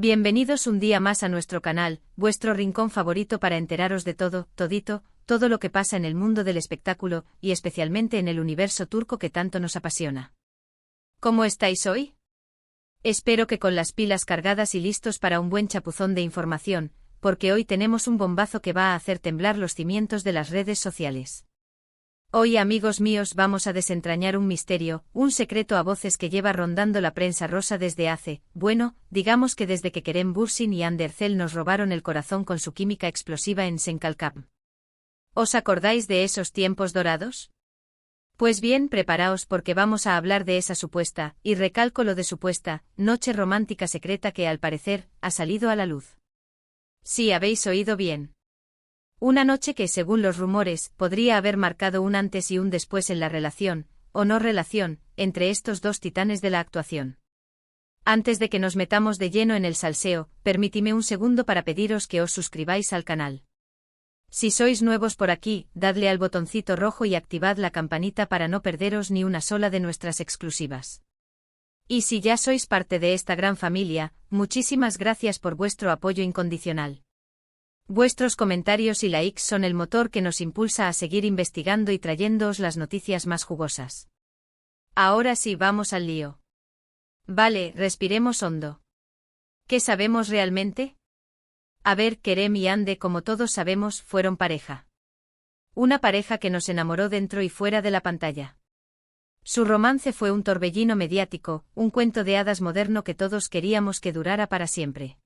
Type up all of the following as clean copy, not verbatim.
Bienvenidos un día más a nuestro canal, vuestro rincón favorito para enteraros de todo, todito, todo lo que pasa en el mundo del espectáculo, y especialmente en el universo turco que tanto nos apasiona. ¿Cómo estáis hoy? Espero que con las pilas cargadas y listos para un buen chapuzón de información, porque hoy tenemos un bombazo que va a hacer temblar los cimientos de las redes sociales. Hoy, amigos míos, vamos a desentrañar un misterio, un secreto a voces que lleva rondando la prensa rosa desde digamos que desde que Kerem Bürsin y Hande Erçel nos robaron el corazón con su química explosiva en Senkalkam. ¿Os acordáis de esos tiempos dorados? Pues bien, preparaos porque vamos a hablar de esa supuesta, y recalco lo de supuesta, noche romántica secreta que al parecer, ha salido a la luz. Sí, habéis oído bien. Una noche que, según los rumores, podría haber marcado un antes y un después en la relación, o no relación, entre estos dos titanes de la actuación. Antes de que nos metamos de lleno en el salseo, permitidme un segundo para pediros que os suscribáis al canal. Si sois nuevos por aquí, dadle al botoncito rojo y activad la campanita para no perderos ni una sola de nuestras exclusivas. Y si ya sois parte de esta gran familia, muchísimas gracias por vuestro apoyo incondicional. Vuestros comentarios y likes son el motor que nos impulsa a seguir investigando y trayéndoos las noticias más jugosas. Ahora sí, vamos al lío. Vale, respiremos hondo. ¿Qué sabemos realmente? A ver, Kerem y Hande, como todos sabemos, fueron pareja. Una pareja que nos enamoró dentro y fuera de la pantalla. Su romance fue un torbellino mediático, un cuento de hadas moderno que todos queríamos que durara para siempre.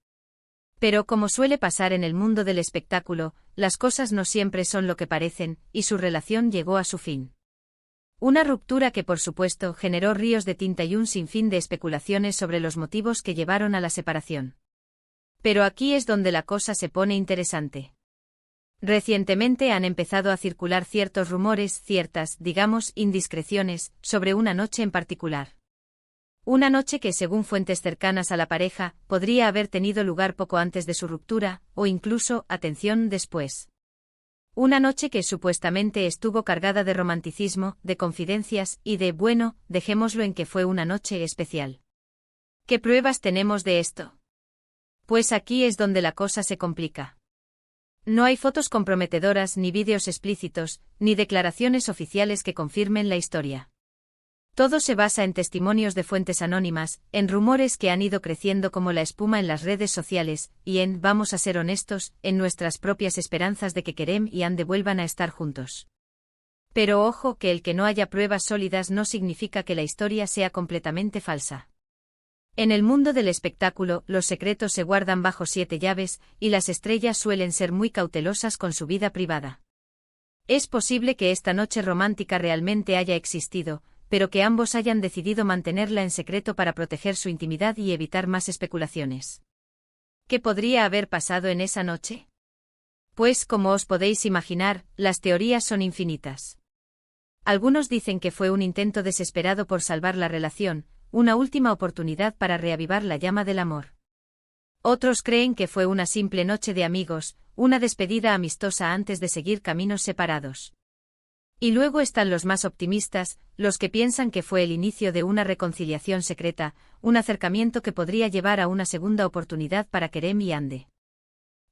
Pero como suele pasar en el mundo del espectáculo, las cosas no siempre son lo que parecen, y su relación llegó a su fin. Una ruptura que por supuesto generó ríos de tinta y un sinfín de especulaciones sobre los motivos que llevaron a la separación. Pero aquí es donde la cosa se pone interesante. Recientemente han empezado a circular ciertos rumores, ciertas, digamos, indiscreciones, sobre una noche en particular. Una noche que, según fuentes cercanas a la pareja, podría haber tenido lugar poco antes de su ruptura, o incluso, atención, después. Una noche que supuestamente estuvo cargada de romanticismo, de confidencias, y dejémoslo en que fue una noche especial. ¿Qué pruebas tenemos de esto? Pues aquí es donde la cosa se complica. No hay fotos comprometedoras, ni vídeos explícitos, ni declaraciones oficiales que confirmen la historia. Todo se basa en testimonios de fuentes anónimas, en rumores que han ido creciendo como la espuma en las redes sociales, y vamos a ser honestos, en nuestras propias esperanzas de que Kerem y Hande vuelvan a estar juntos. Pero ojo, que el que no haya pruebas sólidas no significa que la historia sea completamente falsa. En el mundo del espectáculo, los secretos se guardan bajo 7 llaves, y las estrellas suelen ser muy cautelosas con su vida privada. Es posible que esta noche romántica realmente haya existido, pero que ambos hayan decidido mantenerla en secreto para proteger su intimidad y evitar más especulaciones. ¿Qué podría haber pasado en esa noche? Pues, como os podéis imaginar, las teorías son infinitas. Algunos dicen que fue un intento desesperado por salvar la relación, una última oportunidad para reavivar la llama del amor. Otros creen que fue una simple noche de amigos, una despedida amistosa antes de seguir caminos separados. Y luego están los más optimistas, los que piensan que fue el inicio de una reconciliación secreta, un acercamiento que podría llevar a una segunda oportunidad para Kerem y Hande.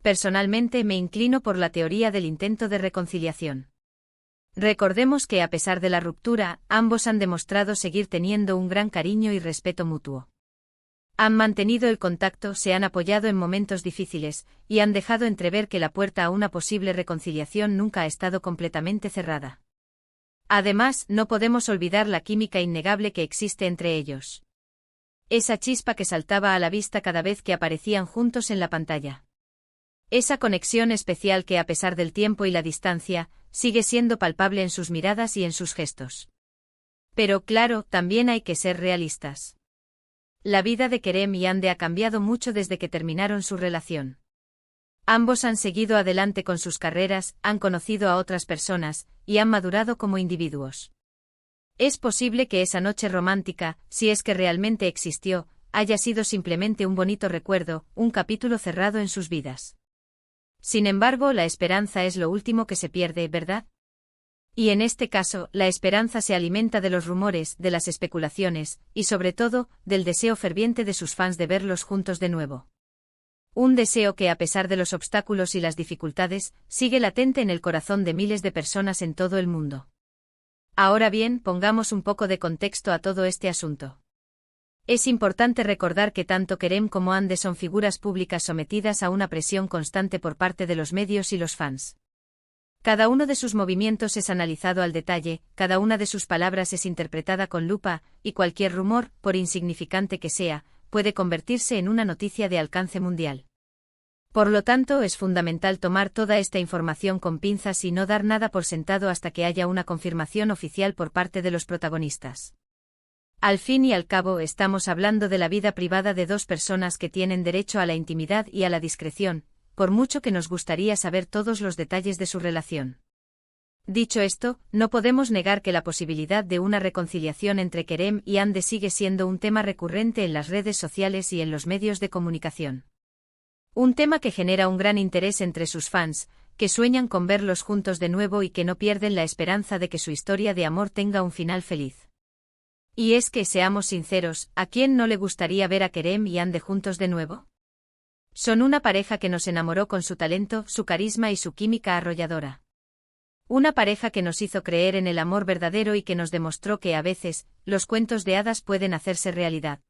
Personalmente me inclino por la teoría del intento de reconciliación. Recordemos que a pesar de la ruptura, ambos han demostrado seguir teniendo un gran cariño y respeto mutuo. Han mantenido el contacto, se han apoyado en momentos difíciles, y han dejado entrever que la puerta a una posible reconciliación nunca ha estado completamente cerrada. Además, no podemos olvidar la química innegable que existe entre ellos. Esa chispa que saltaba a la vista cada vez que aparecían juntos en la pantalla. Esa conexión especial que, a pesar del tiempo y la distancia, sigue siendo palpable en sus miradas y en sus gestos. Pero claro, también hay que ser realistas. La vida de Kerem y Hande ha cambiado mucho desde que terminaron su relación. Ambos han seguido adelante con sus carreras, han conocido a otras personas, y han madurado como individuos. Es posible que esa noche romántica, si es que realmente existió, haya sido simplemente un bonito recuerdo, un capítulo cerrado en sus vidas. Sin embargo, la esperanza es lo último que se pierde, ¿verdad? Y en este caso, la esperanza se alimenta de los rumores, de las especulaciones, y sobre todo, del deseo ferviente de sus fans de verlos juntos de nuevo. Un deseo que, a pesar de los obstáculos y las dificultades, sigue latente en el corazón de miles de personas en todo el mundo. Ahora bien, pongamos un poco de contexto a todo este asunto. Es importante recordar que tanto Kerem como Hande son figuras públicas sometidas a una presión constante por parte de los medios y los fans. Cada uno de sus movimientos es analizado al detalle, cada una de sus palabras es interpretada con lupa, y cualquier rumor, por insignificante que sea, puede convertirse en una noticia de alcance mundial. Por lo tanto, es fundamental tomar toda esta información con pinzas y no dar nada por sentado hasta que haya una confirmación oficial por parte de los protagonistas. Al fin y al cabo, estamos hablando de la vida privada de dos personas que tienen derecho a la intimidad y a la discreción, por mucho que nos gustaría saber todos los detalles de su relación. Dicho esto, no podemos negar que la posibilidad de una reconciliación entre Kerem y Hande sigue siendo un tema recurrente en las redes sociales y en los medios de comunicación. Un tema que genera un gran interés entre sus fans, que sueñan con verlos juntos de nuevo y que no pierden la esperanza de que su historia de amor tenga un final feliz. Y es que, seamos sinceros, ¿a quién no le gustaría ver a Kerem y Hande juntos de nuevo? Son una pareja que nos enamoró con su talento, su carisma y su química arrolladora. Una pareja que nos hizo creer en el amor verdadero y que nos demostró que a veces, los cuentos de hadas pueden hacerse realidad.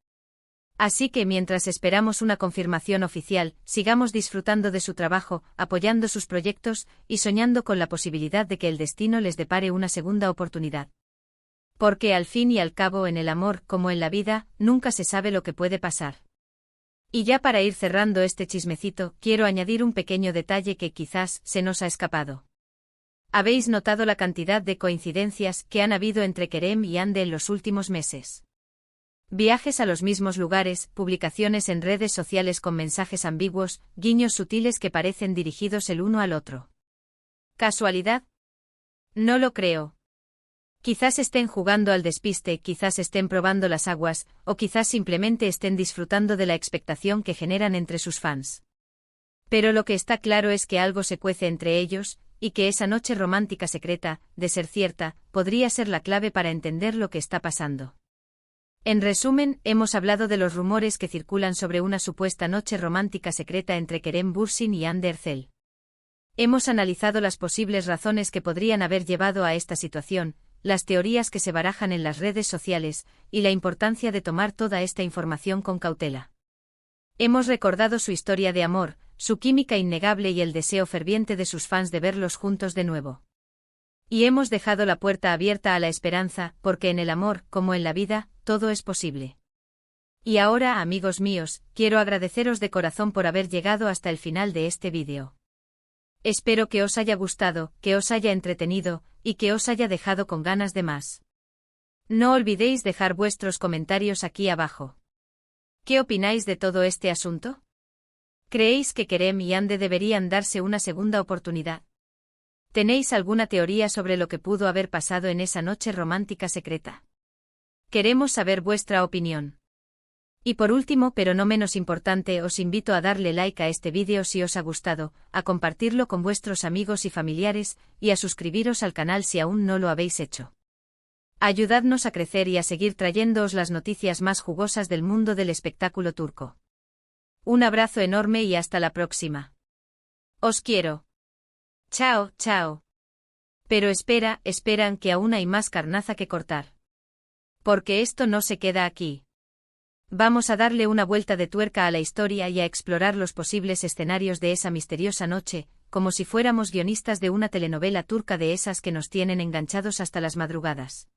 Así que mientras esperamos una confirmación oficial, sigamos disfrutando de su trabajo, apoyando sus proyectos y soñando con la posibilidad de que el destino les depare una segunda oportunidad. Porque al fin y al cabo, en el amor, como en la vida, nunca se sabe lo que puede pasar. Y ya para ir cerrando este chismecito, quiero añadir un pequeño detalle que quizás se nos ha escapado. ¿Habéis notado la cantidad de coincidencias que han habido entre Kerem y Hande en los últimos meses? Viajes a los mismos lugares, publicaciones en redes sociales con mensajes ambiguos, guiños sutiles que parecen dirigidos el uno al otro. ¿Casualidad? No lo creo. Quizás estén jugando al despiste, quizás estén probando las aguas, o quizás simplemente estén disfrutando de la expectación que generan entre sus fans. Pero lo que está claro es que algo se cuece entre ellos, y que esa noche romántica secreta, de ser cierta, podría ser la clave para entender lo que está pasando. En resumen, hemos hablado de los rumores que circulan sobre una supuesta noche romántica secreta entre Kerem Bürsin y Hande Erçel. Hemos analizado las posibles razones que podrían haber llevado a esta situación, las teorías que se barajan en las redes sociales, y la importancia de tomar toda esta información con cautela. Hemos recordado su historia de amor, su química innegable y el deseo ferviente de sus fans de verlos juntos de nuevo. Y hemos dejado la puerta abierta a la esperanza, porque en el amor, como en la vida, todo es posible. Y ahora, amigos míos, quiero agradeceros de corazón por haber llegado hasta el final de este vídeo. Espero que os haya gustado, que os haya entretenido, y que os haya dejado con ganas de más. No olvidéis dejar vuestros comentarios aquí abajo. ¿Qué opináis de todo este asunto? ¿Creéis que Kerem y Hande deberían darse una segunda oportunidad? ¿Tenéis alguna teoría sobre lo que pudo haber pasado en esa noche romántica secreta? Queremos saber vuestra opinión. Y por último, pero no menos importante, os invito a darle like a este vídeo si os ha gustado, a compartirlo con vuestros amigos y familiares, y a suscribiros al canal si aún no lo habéis hecho. Ayudadnos a crecer y a seguir trayéndoos las noticias más jugosas del mundo del espectáculo turco. Un abrazo enorme y hasta la próxima. Os quiero. Chao, chao. Pero esperan que aún hay más carnaza que cortar. Porque esto no se queda aquí. Vamos a darle una vuelta de tuerca a la historia y a explorar los posibles escenarios de esa misteriosa noche, como si fuéramos guionistas de una telenovela turca de esas que nos tienen enganchados hasta las madrugadas.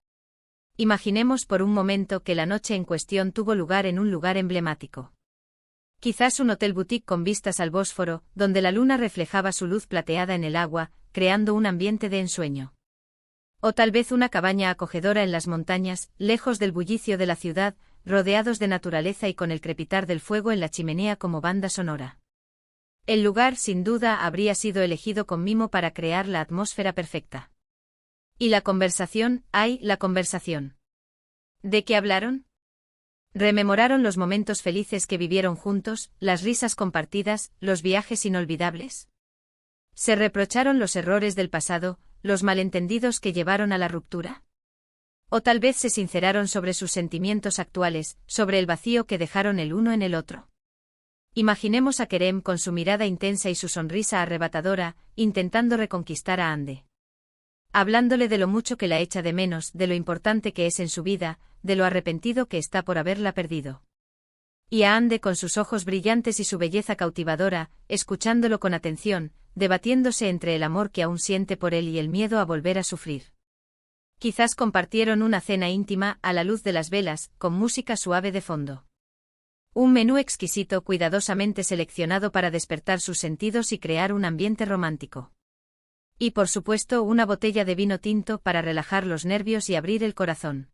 Imaginemos por un momento que la noche en cuestión tuvo lugar en un lugar emblemático. Quizás un hotel boutique con vistas al Bósforo, donde la luna reflejaba su luz plateada en el agua, creando un ambiente de ensueño. O tal vez una cabaña acogedora en las montañas, lejos del bullicio de la ciudad, rodeados de naturaleza y con el crepitar del fuego en la chimenea como banda sonora. El lugar, sin duda, habría sido elegido con mimo para crear la atmósfera perfecta. ¿Y la conversación? ¡Ay, la conversación! ¿De qué hablaron? ¿Rememoraron los momentos felices que vivieron juntos, las risas compartidas, los viajes inolvidables? ¿Se reprocharon los errores del pasado, los malentendidos que llevaron a la ruptura? O tal vez se sinceraron sobre sus sentimientos actuales, sobre el vacío que dejaron el uno en el otro. Imaginemos a Kerem con su mirada intensa y su sonrisa arrebatadora, intentando reconquistar a Ande. Hablándole de lo mucho que la echa de menos, de lo importante que es en su vida, de lo arrepentido que está por haberla perdido. Y a Ande con sus ojos brillantes y su belleza cautivadora, escuchándolo con atención, debatiéndose entre el amor que aún siente por él y el miedo a volver a sufrir. Quizás compartieron una cena íntima, a la luz de las velas, con música suave de fondo. Un menú exquisito cuidadosamente seleccionado para despertar sus sentidos y crear un ambiente romántico. Y por supuesto una botella de vino tinto para relajar los nervios y abrir el corazón.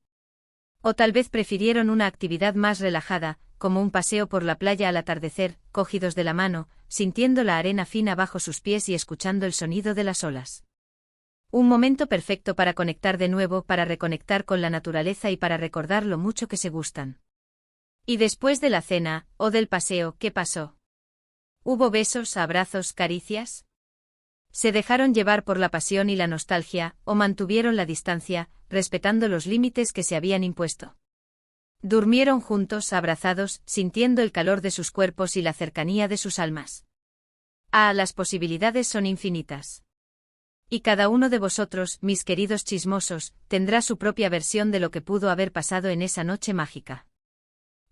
O tal vez prefirieron una actividad más relajada, como un paseo por la playa al atardecer, cogidos de la mano, sintiendo la arena fina bajo sus pies y escuchando el sonido de las olas. Un momento perfecto para conectar de nuevo, para reconectar con la naturaleza y para recordar lo mucho que se gustan. Y después de la cena, o del paseo, ¿qué pasó? ¿Hubo besos, abrazos, caricias? ¿Se dejaron llevar por la pasión y la nostalgia, o mantuvieron la distancia, respetando los límites que se habían impuesto? ¿Durmieron juntos, abrazados, sintiendo el calor de sus cuerpos y la cercanía de sus almas? Ah, las posibilidades son infinitas. Y cada uno de vosotros, mis queridos chismosos, tendrá su propia versión de lo que pudo haber pasado en esa noche mágica.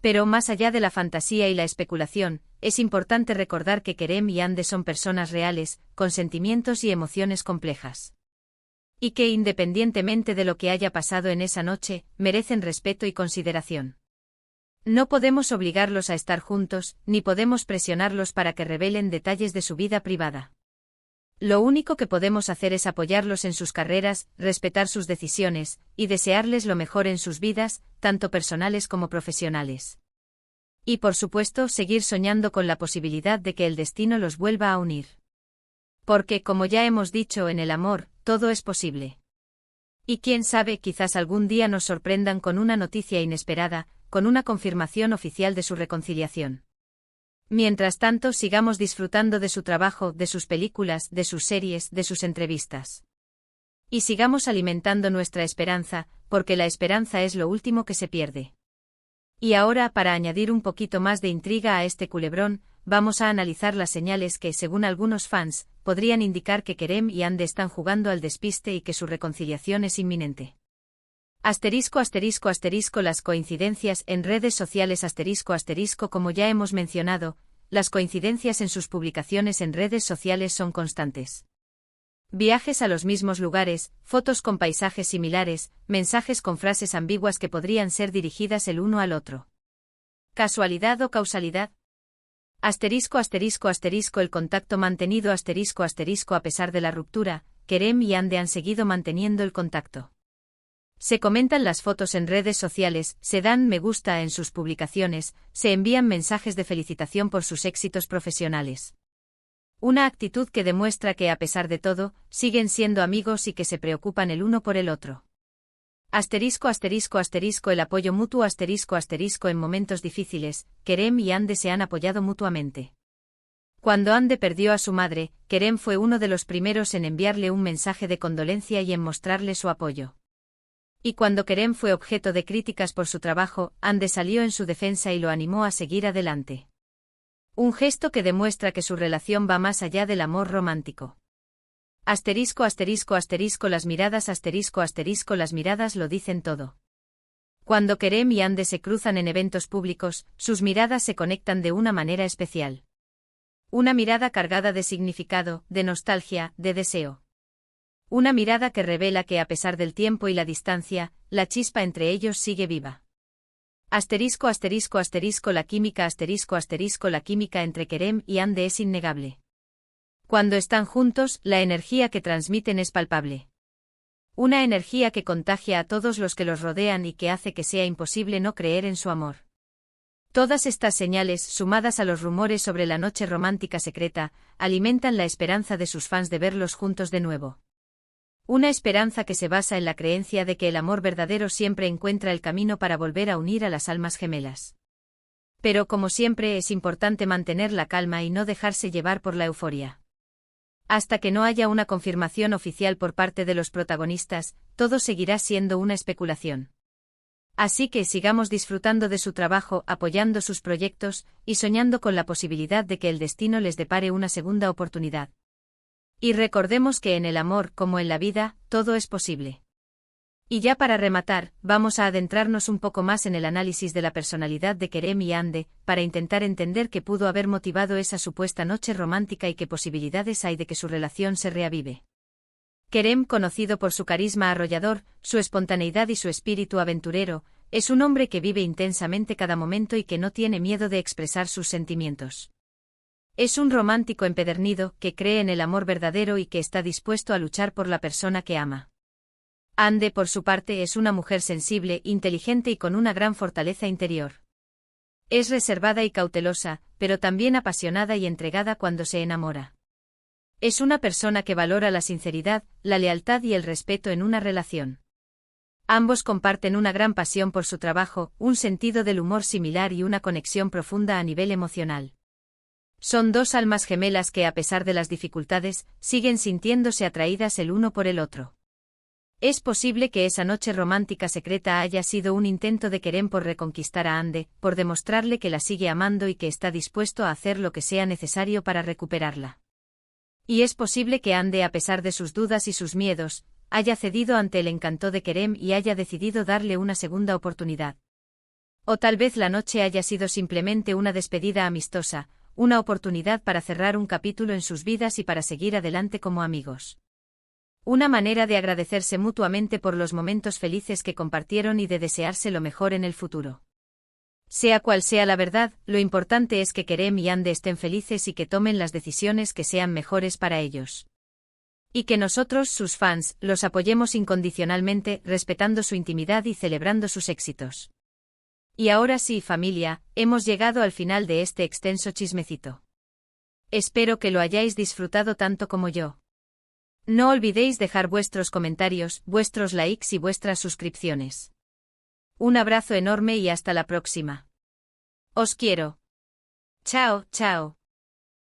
Pero más allá de la fantasía y la especulación, es importante recordar que Kerem y Ande son personas reales, con sentimientos y emociones complejas. Y que independientemente de lo que haya pasado en esa noche, merecen respeto y consideración. No podemos obligarlos a estar juntos, ni podemos presionarlos para que revelen detalles de su vida privada. Lo único que podemos hacer es apoyarlos en sus carreras, respetar sus decisiones, y desearles lo mejor en sus vidas, tanto personales como profesionales. Y por supuesto, seguir soñando con la posibilidad de que el destino los vuelva a unir. Porque, como ya hemos dicho, en el amor, todo es posible. Y quién sabe, quizás algún día nos sorprendan con una noticia inesperada, con una confirmación oficial de su reconciliación. Mientras tanto, sigamos disfrutando de su trabajo, de sus películas, de sus series, de sus entrevistas. Y sigamos alimentando nuestra esperanza, porque la esperanza es lo último que se pierde. Y ahora, para añadir un poquito más de intriga a este culebrón, vamos a analizar las señales que, según algunos fans, podrían indicar que Kerem y Ande están jugando al despiste y que su reconciliación es inminente. Asterisco asterisco asterisco las coincidencias en redes sociales asterisco asterisco como ya hemos mencionado, las coincidencias en sus publicaciones en redes sociales son constantes. Viajes a los mismos lugares, fotos con paisajes similares, mensajes con frases ambiguas que podrían ser dirigidas el uno al otro. ¿Casualidad o causalidad? Asterisco asterisco asterisco el contacto mantenido asterisco asterisco a pesar de la ruptura, Kerem y Ande han seguido manteniendo el contacto. Se comentan las fotos en redes sociales, se dan me gusta en sus publicaciones, se envían mensajes de felicitación por sus éxitos profesionales. Una actitud que demuestra que a pesar de todo, siguen siendo amigos y que se preocupan el uno por el otro. Asterisco asterisco asterisco el apoyo mutuo asterisco asterisco en momentos difíciles, Kerem y Ande se han apoyado mutuamente. Cuando Ande perdió a su madre, Kerem fue uno de los primeros en enviarle un mensaje de condolencia y en mostrarle su apoyo. Y cuando Kerem fue objeto de críticas por su trabajo, Ande salió en su defensa y lo animó a seguir adelante. Un gesto que demuestra que su relación va más allá del amor romántico. Asterisco asterisco asterisco las miradas asterisco asterisco las miradas lo dicen todo. Cuando Kerem y Ande se cruzan en eventos públicos, sus miradas se conectan de una manera especial. Una mirada cargada de significado, de nostalgia, de deseo. Una mirada que revela que a pesar del tiempo y la distancia, la chispa entre ellos sigue viva. Asterisco asterisco asterisco la química asterisco asterisco la química entre Kerem y Ande es innegable. Cuando están juntos, la energía que transmiten es palpable. Una energía que contagia a todos los que los rodean y que hace que sea imposible no creer en su amor. Todas estas señales, sumadas a los rumores sobre la noche romántica secreta, alimentan la esperanza de sus fans de verlos juntos de nuevo. Una esperanza que se basa en la creencia de que el amor verdadero siempre encuentra el camino para volver a unir a las almas gemelas. Pero como siempre es importante mantener la calma y no dejarse llevar por la euforia. Hasta que no haya una confirmación oficial por parte de los protagonistas, todo seguirá siendo una especulación. Así que sigamos disfrutando de su trabajo, apoyando sus proyectos, y soñando con la posibilidad de que el destino les depare una segunda oportunidad. Y recordemos que en el amor, como en la vida, todo es posible. Y ya para rematar, vamos a adentrarnos un poco más en el análisis de la personalidad de Kerem y Hande, para intentar entender qué pudo haber motivado esa supuesta noche romántica y qué posibilidades hay de que su relación se reavive. Kerem, conocido por su carisma arrollador, su espontaneidad y su espíritu aventurero, es un hombre que vive intensamente cada momento y que no tiene miedo de expresar sus sentimientos. Es un romántico empedernido que cree en el amor verdadero y que está dispuesto a luchar por la persona que ama. Hande, por su parte, es una mujer sensible, inteligente y con una gran fortaleza interior. Es reservada y cautelosa, pero también apasionada y entregada cuando se enamora. Es una persona que valora la sinceridad, la lealtad y el respeto en una relación. Ambos comparten una gran pasión por su trabajo, un sentido del humor similar y una conexión profunda a nivel emocional. Son dos almas gemelas que, a pesar de las dificultades, siguen sintiéndose atraídas el uno por el otro. Es posible que esa noche romántica secreta haya sido un intento de Kerem por reconquistar a Hande, por demostrarle que la sigue amando y que está dispuesto a hacer lo que sea necesario para recuperarla. Y es posible que Hande, a pesar de sus dudas y sus miedos, haya cedido ante el encanto de Kerem y haya decidido darle una segunda oportunidad. O tal vez la noche haya sido simplemente una despedida amistosa, una oportunidad para cerrar un capítulo en sus vidas y para seguir adelante como amigos. Una manera de agradecerse mutuamente por los momentos felices que compartieron y de desearse lo mejor en el futuro. Sea cual sea la verdad, lo importante es que Kerem y Hande estén felices y que tomen las decisiones que sean mejores para ellos. Y que nosotros, sus fans, los apoyemos incondicionalmente, respetando su intimidad y celebrando sus éxitos. Y ahora sí, familia, hemos llegado al final de este extenso chismecito. Espero que lo hayáis disfrutado tanto como yo. No olvidéis dejar vuestros comentarios, vuestros likes y vuestras suscripciones. Un abrazo enorme y hasta la próxima. Os quiero. Chao, chao.